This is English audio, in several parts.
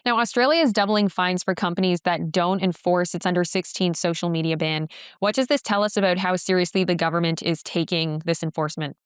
Now, Australia is doubling fines for companies that don't enforce its under 16 social media ban. What does this tell us about how seriously the government is taking this enforcement?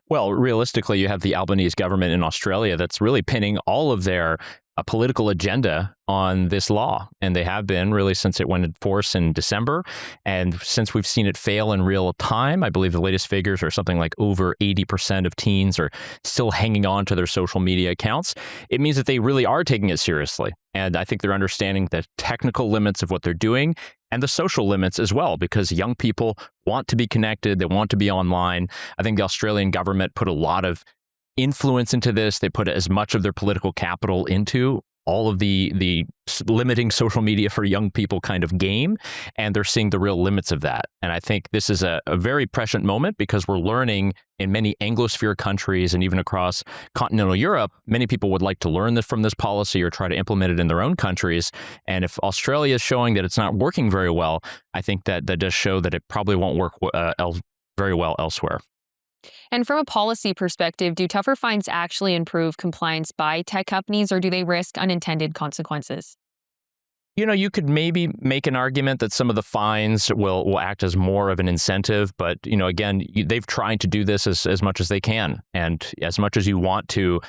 Well, realistically, you have the Albanese government in Australia that's really pinning all of their political agenda on this law. And they have been really since it went in force in December. And since we've seen it fail in real time, I believe the latest figures are something like over 80% of teens are still hanging on to their social media accounts. It means that they really are taking it seriously. And I think they're understanding the technical limits of what they're doing and the social limits as well, because young people want to be connected. They want to be online. I think the Australian government put a lot of influence into this. They put as much of their political capital into all of the limiting social media for young people kind of game, and they're seeing the real limits of that. And I think this is a very prescient moment because we're learning in many Anglosphere countries and even across continental Europe, many people would like to learn this from this policy or try to implement it in their own countries. And if Australia is showing that it's not working very well, I think that does show that it probably won't work very well elsewhere. And from a policy perspective, do tougher fines actually improve compliance by tech companies, or do they risk unintended consequences? You could maybe make an argument that some of the fines will act as more of an incentive. But, again, they've tried to do this as much as they can. And as much as you want to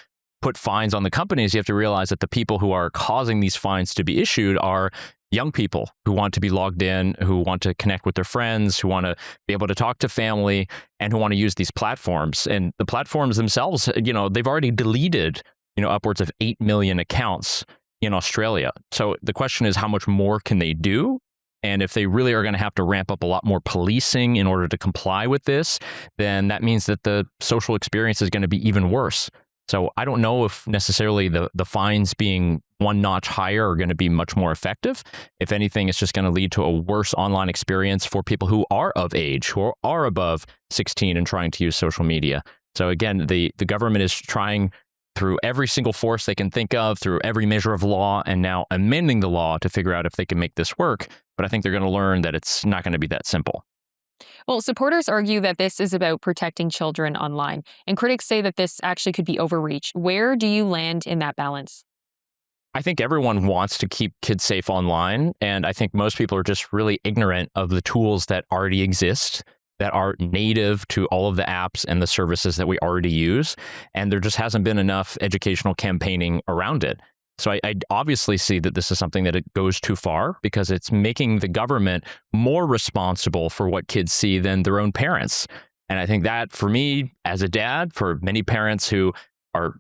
put fines on the companies, you have to realize that the people who are causing these fines to be issued are young people who want to be logged in, who want to connect with their friends, who want to be able to talk to family, and who want to use these platforms. And the platforms themselves, they've already deleted, upwards of 8 million accounts in Australia. So the question is, how much more can they do? And if they really are going to have to ramp up a lot more policing in order to comply with this, then that means that the social experience is going to be even worse. So I don't know if necessarily the fines being one notch higher are going to be much more effective. If anything, it's just going to lead to a worse online experience for people who are of age, who are above 16 and trying to use social media. So again, the government is trying through every single force they can think of, through every measure of law, and now amending the law to figure out if they can make this work. But I think they're going to learn that it's not going to be that simple. Well, supporters argue that this is about protecting children online, and critics say that this actually could be overreach. Where do you land in that balance? I think everyone wants to keep kids safe online, and I think most people are just really ignorant of the tools that already exist, that are native to all of the apps and the services that we already use, and there just hasn't been enough educational campaigning around it. So I obviously see that this is something that it goes too far because it's making the government more responsible for what kids see than their own parents. And I think that for me, as a dad, for many parents who are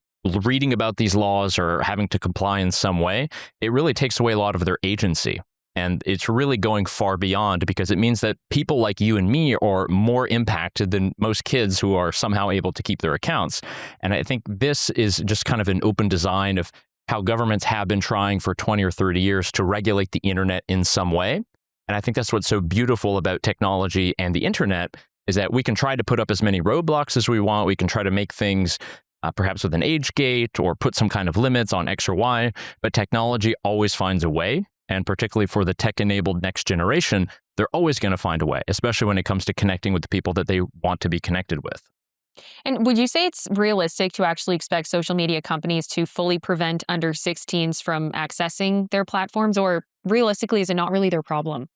reading about these laws or having to comply in some way, it really takes away a lot of their agency. And it's really going far beyond because it means that people like you and me are more impacted than most kids who are somehow able to keep their accounts. And I think this is just kind of an open design of how governments have been trying for 20 or 30 years to regulate the internet in some way. And I think that's what's so beautiful about technology and the internet is that we can try to put up as many roadblocks as we want. We can try to make things perhaps with an age gate or put some kind of limits on X or Y, but technology always finds a way. And particularly for the tech-enabled next generation, they're always going to find a way, especially when it comes to connecting with the people that they want to be connected with. And would you say it's realistic to actually expect social media companies to fully prevent under 16s from accessing their platforms, or realistically, is it not really their problem?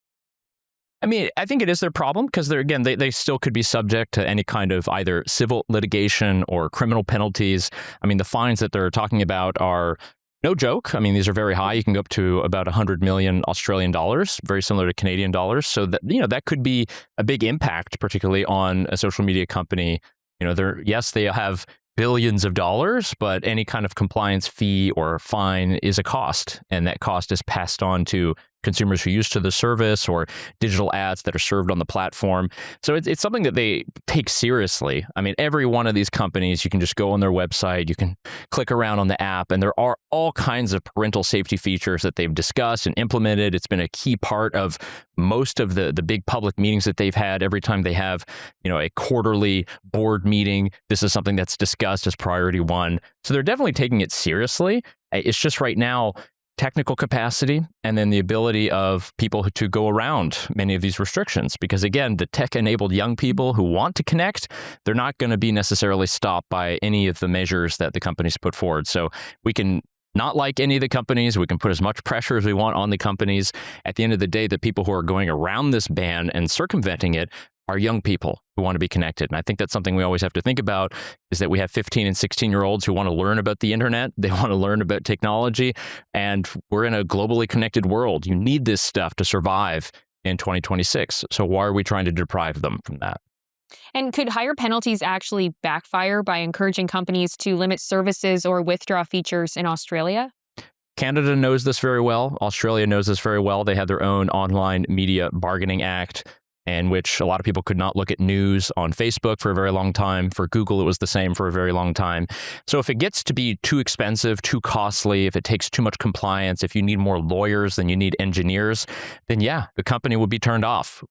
I mean, I think it is their problem because they still could be subject to any kind of either civil litigation or criminal penalties. I mean, the fines that they're talking about are no joke. I mean, these are very high. You can go up to about 100 million Australian dollars, very similar to Canadian dollars. So that could be a big impact, particularly on a social media company. They have billions of dollars, but any kind of compliance fee or fine is a cost, and that cost is passed on to consumers who are used to the service or digital ads that are served on the platform. So it's something that they take seriously. I mean, every one of these companies, you can just go on their website, you can click around on the app, and there are all kinds of parental safety features that they've discussed and implemented. It's been a key part of most of the big public meetings that they've had. Every time they have, a quarterly board meeting, this is something that's discussed as priority one. So they're definitely taking it seriously. It's just right now, technical capacity and then the ability of people to go around many of these restrictions. Because again, the tech-enabled young people who want to connect, they're not going to be necessarily stopped by any of the measures that the companies put forward. So we can not like any of the companies. We can put as much pressure as we want on the companies. At the end of the day, the people who are going around this ban and circumventing it are young people who want to be connected. And I think that's something we always have to think about, is that we have 15 and 16-year-olds who want to learn about the internet. They want to learn about technology. And we're in a globally connected world. You need this stuff to survive in 2026. So why are we trying to deprive them from that? And could higher penalties actually backfire by encouraging companies to limit services or withdraw features in Australia? Canada knows this very well. Australia knows this very well. They have their own online media bargaining act, in which a lot of people could not look at news on Facebook for a very long time. For Google, it was the same for a very long time. So if it gets to be too expensive, too costly, if it takes too much compliance, if you need more lawyers than you need engineers, then yeah, the company will be turned off.